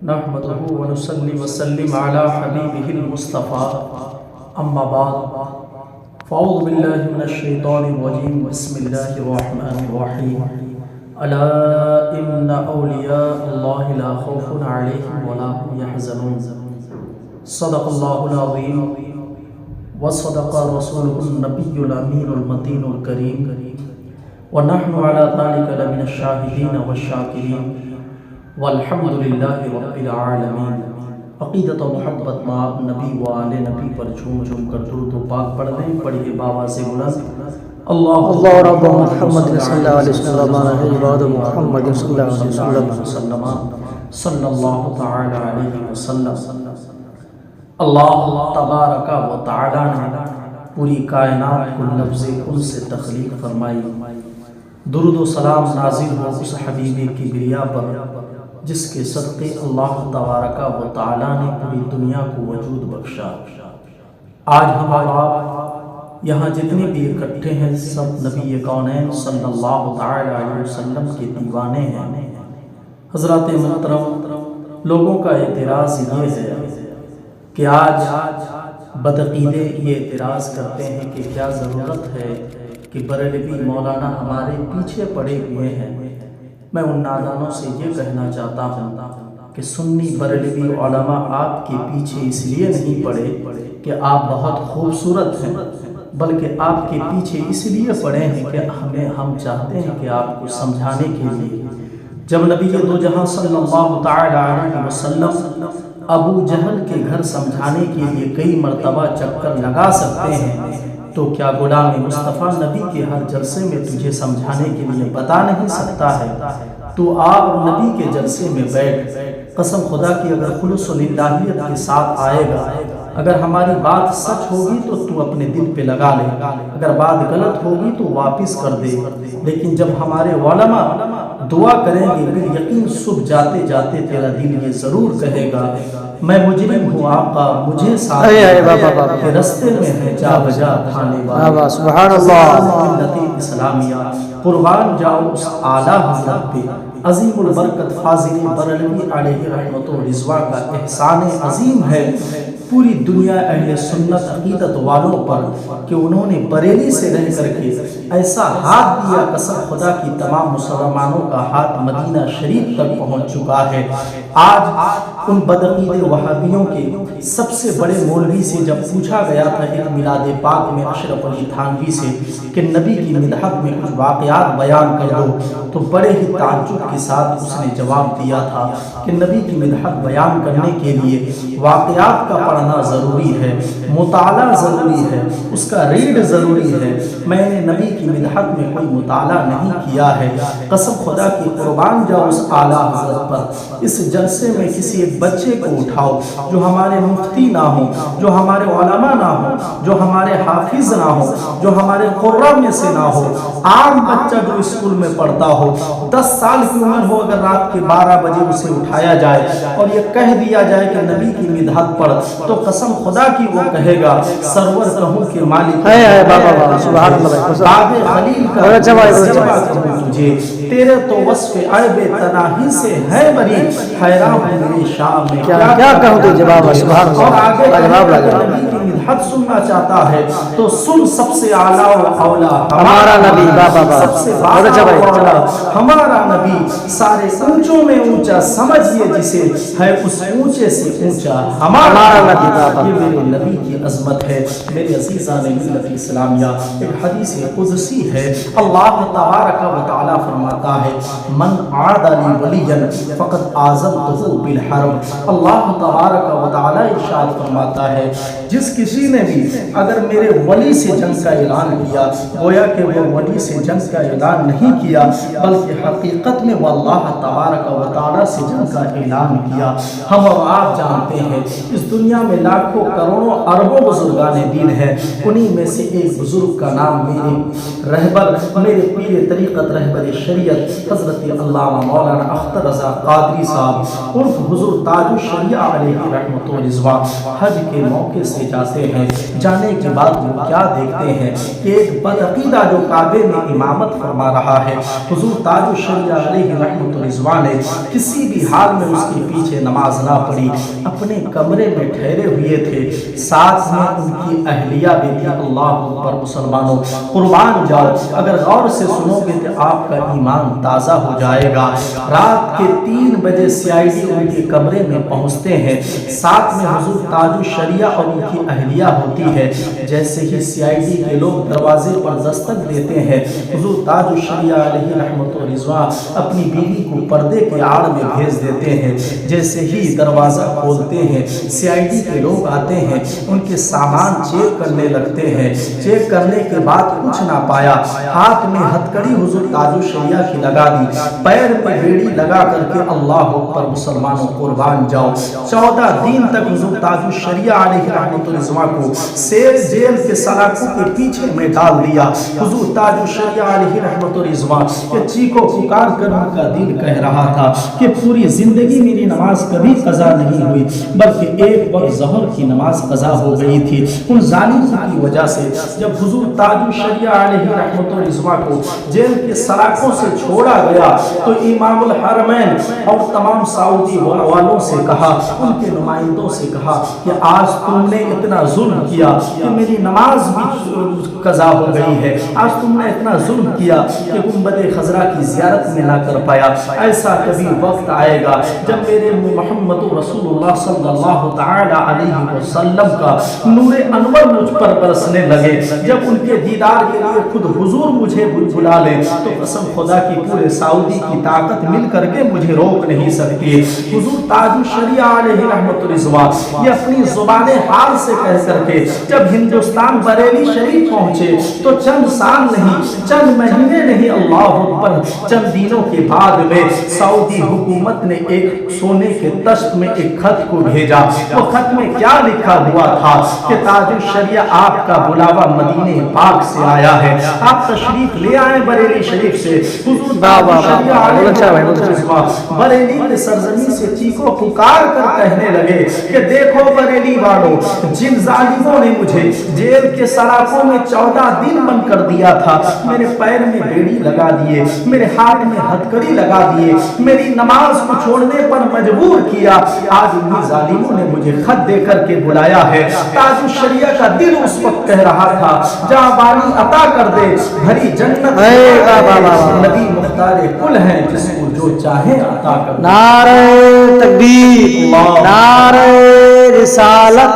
نحمده ونصلي وسلم على حبيبه المصطفى اما بعد فاعوذ بالله من الشيطان الرجيم بسم الله الرحمن الرحيم الا ان اولیاء اللہ لا خوف علیہم ولا هم يحزنون صدق اللہ العظیم وصدق رسوله النبی الامین المتین الکریم ونحن على ذلك لمن الشاہدین والشاکرین والحمد للہ رب العالمین۔ عقیدت و محبت مع نبی و آل نبی پر جھوم جھوم کر درود و پاک پڑھ دیں۔ پڑھیے بابا سے بلند اللہ رب محمد صلی اللہ علیہ وسلم عباد محمد صلی اللہ علیہ وسلم صلی اللہ تعالی علیہ وسلم۔ اللہ تبارک و تعالی نے پوری کائنات کو لفظ کن سے تخلیق فرمائی۔ درود و سلام نازل ہو اس حبیب کبریا پر جس کے صدقے اللہ تبارک و تعالی نے پوری دنیا کو وجود بخشا۔ آج ہم آپ یہاں جتنے بھی اکٹھے ہیں سب نبی کونین صلی اللہ تعالی علیہ وسلم کے دیوانے ہیں۔ حضرات محترم، لوگوں کا اعتراض یہ ہے کہ آج بدعقیدے یہ اعتراض کرتے ہیں کہ کیا ضرورت ہے کہ بریلوی مولانا ہمارے پیچھے پڑے ہوئے ہیں۔ میں ان نادانوں سے یہ کہنا چاہتا ہوں کہ سنی بریلوی علماء آپ کے پیچھے اس لیے نہیں پڑے کہ آپ بہت خوبصورت ہیں، بلکہ آپ کے پیچھے اس لیے پڑے ہیں کہ ہم چاہتے ہیں کہ آپ کو سمجھانے کے لیے جب نبی دو جہاں صلی اللہ تعالی علیہ وسلم ابو جہل کے گھر سمجھانے کے لیے کئی مرتبہ چکر لگا سکتے ہیں، تو کیا غلام مصطفیٰ نبی کے ہر جلسے میں تجھے سمجھانے کے لیے بتا نہیں سکتا ہے؟ تو آپ نبی کے جلسے میں بیٹھ، قسم خدا کی اگر خلوص و للہیت کے ساتھ آئے گا، اگر ہماری بات سچ ہوگی تو اپنے دل پہ لگا لے، اگر بات غلط ہوگی تو واپس کر دے۔ لیکن جب ہمارے علماء دعا کریں گے پھر یقین صبح جاتے جاتے تیرا دل یہ ضرور کہے گا میں مجرم ہوں آقا مجھے ساتھ کہ رستے میں ہے جا بجا کھانے والا سبحان اللہ ملت اسلامیہ قربان جاؤ اس اعلیٰ حضرت پہ۔ عظیم البرکت فاضل بریلوی علیہ رحمت و رضوان کا احسان عظیم ہے پوری دنیا اہل سنت عقیدت والوں پر کہ انہوں نے بریلی سے رہ کر کے ایسا ہاتھ دیا، قسم خدا کی تمام مسلمانوں کا ہاتھ مدینہ شریف تک پہنچ چکا ہے۔ آج ان بدعقید وہابیوں کے سب سے بڑے مولوی سے جب پوچھا گیا تھا ایک میلاد پاک میں اشرف علی تھانوی سے کہ نبی کی مدحت میں کچھ واقعات بیان کر دو، تو بڑے ہی تعجب کے ساتھ اس نے جواب دیا تھا کہ نبی کی مدحت بیان کرنے کے لیے واقعات کا پڑھنا ضروری ہے، مطالعہ ضروری ہے، اس کا ریڈ ضروری ہے۔ میں نے نبی کی مدحت میں کوئی مطالعہ نہیں کیا ہے، قسم خدا کی قربان جاؤ اس اعلیٰ حضرت پر۔ اس جلسے میں کسی ایک بچے کو اٹھاؤ جو ہمارے مفتی نہ ہو، جو ہمارے علماء نہ ہو، جو ہمارے حافظ نہ ہو، جو ہمارے قرآن میں سے نہ ہو، عام بچہ جو اسکول میں پڑھتا ہو، 10 سال کی عمر ہو، اگر رات کے 12 بجے اسے اٹھایا جائے اور یہ کہہ دیا جائے کہ نبی کی مدحت پڑھ، تو قسم خدا کی وہ کہے گا سرور کہوں کہ مالک سبحان اللہ باب خلیل کا جواب کہوں تجھے، تیرے تو وصف عرب تناہی سے ہے بری، حیران ہوں میرے شام میں کیا کہوں تو جواب سبحان اللہ۔ اور آگے نبی کی مدحت سننا چاہتا ہے تو سن سب سے اعلیٰ و اولا ہمارا نبی، سب سے بالا ہمارا نبی، سارے اونچوں میں اونچا سمجھئے جسے ہے اس اونچے سے اونچا ہمارا نبی۔ یہ میرے نبی کی عظمت ہے میرے عزیزان ملت اسلامیہ۔ ایک حدیث قدسی ہے، اللہ تبارک و تعالی فرماتا ہے من عاد لی ولیا فقد آذنتہ بالحرب۔ اللہ تبارک و تعالی ارشاد فرماتا ہے جس کسی نے بھی اگر میرے ولی سے جنگ کا اعلان کیا، گویا کہ وہ ولی سے جنگ کا اعلان نہیں کیا بلکہ حقیقت میں وہ اللہ تبارک و تعالی سے جنگ کا اعلان کیا۔ ہم اور آپ جانتے ہیں اس دنیا میں لاکھوں کروڑوں اربوں بزرگان دین ہیں، انہی میں سے ایک بزرگ کا نام میرے رہبر، میرے پیر طریقت رہبر شریعت حضرت علامہ مولانا اختر رضا قادری صاحب عرف حضور تاج الشریعہ علیہ رحمت و رضوان رضوان حج کے موقع سے جاتے ہیں، جانے کے بعد وہ کیا دیکھتے ہیں کہ ایک بدعقیدہ جو کعبے میں امامت فرما رہا ہے، حضور تاج الشریعہ علیہ رحمت رضوان نے کسی بھی حال میں اس کے پیچھے نماز نہ پڑھی، اپنے کمرے میں ٹھہرے ہوئے تھے، ساتھ میں ان کی اہلیہ بھی تھی۔ اللہ اکبر مسلمانوں، قربان جاؤ، اگر غور سے سنو گے تو آپ کا ایمان تازہ ہو جائے گا۔ رات کے 3 بجے CID ان کے کمرے میں پہنچتے ہیں، ساتھ میں حضور تاج الشریعہ اور ان کی اہلیہ ہوتی ہے۔ جیسے ہی CID کے لوگ دروازے پر دستک دیتے ہیں، حضور تاج الشریعہ علیہ رحمت و رضوان اپنی بیوی کو پردے کے آڑ میں بھیج دیتے ہیں۔ جیسے ہی دروازہ کھولتے ہیں، CID کے لوگ آتے ہیں، ان کے سامان چیک کرنے لگتے ہیں۔ چیک کرنے کے بعد کچھ نہ پایا، ہاتھ میں ہتھکڑی حضور تاج الشریعہ کی لگا دی، پیر میں بیڑی لگا کر کے اللہ اکبر مسلمانوں قربان جاؤ، 14 دن تک حضور تاج الشریعہ علیہ رحمت رضوان کو جیل کے سلاخوں کے پیچھے میں ڈال دیا۔ حضور تاج الشریعہ علیہ رحمت رضوان کہ چیخو پکار کر ان کا دل کہہ رہا تھا کہ پوری زندگی میری نماز کبھی قضا نہیں ہوئی، بلکہ ایک وقت ظہر کی نماز قضا ہو گئی تھی ان ظالموں کی وجہ سے۔ جب حضور تاج الشریعہ علیہ رحمت رضوان کو جیل کے سلاخوں سے چھوڑا گیا تو امام الحرمین اور تمام سعودی والوں سے کہا، ان کے نمائندوں سے کہا کہ آج تم نے اتنا ظلم کیا کہ میری نماز بھی قضا ہو گئی ہے، آج تم نے اتنا ظلم کیا کہ گنبد خضرا کی زیارت میں نہ کر پایا۔ ایسا کبھی وقت آئے گا جب میرے محمد رسول اللہ صلی اللہ تعالی علیہ وسلم کا نور انور مجھ پر برسنے لگے، جب ان کے دیدار کے لیے خود حضور مجھے بلا لے تو قسم خدا کی پورے سعودی کی طاقت مل کر کے مجھے روک نہیں سکتی۔ حضور تاج الشریعہ علیہ رحمت رضوان یہ اپنی زبان حال سے کہہ کر کے جب ہندوستان بریلی شریف پہنچے تو چند سال نہیں، چند مہینے نہیں، اللہ اکبر، چند دنوں کے بعد میں سعودی حکومت نے ایک سونے کے تشت میں ایک خط کو بھیجا۔ وہ خط میں کیا لکھا ہوا تھا کہ تاج الشریعہ آپ کا بلاوا مدینہ پاک سے آیا ہے، آپ تشریف لے آئے بریلی شریف سے۔ حضور تاج الشریعہ علیہ بریلی کے سرزمین سے چیخو پکار کر کہنے لگے کہ دیکھو بریلی والوں، جن ظالموں نے مجھے جیل کے سلاخوں میں 14 دن بند کر دیا تھا، میرے پیر میں بیڑی لگا دیے، میرے ہاتھ میں ہتھکڑی لگا دیے، میری نماز کو چھوڑنے پر مجبور کیا، آج انہی ظالموں نے مجھے خط دے کر کے بلایا ہے۔ تاج الشریعہ کا دل اس وقت کہہ رہا تھا جہاں بانی عطا کر دے، بھری جنت نبی مختار کل ہیں جس کو جو چاہے عطا کر دے۔ نعرہ تکبیر، نعرہ رسالت۔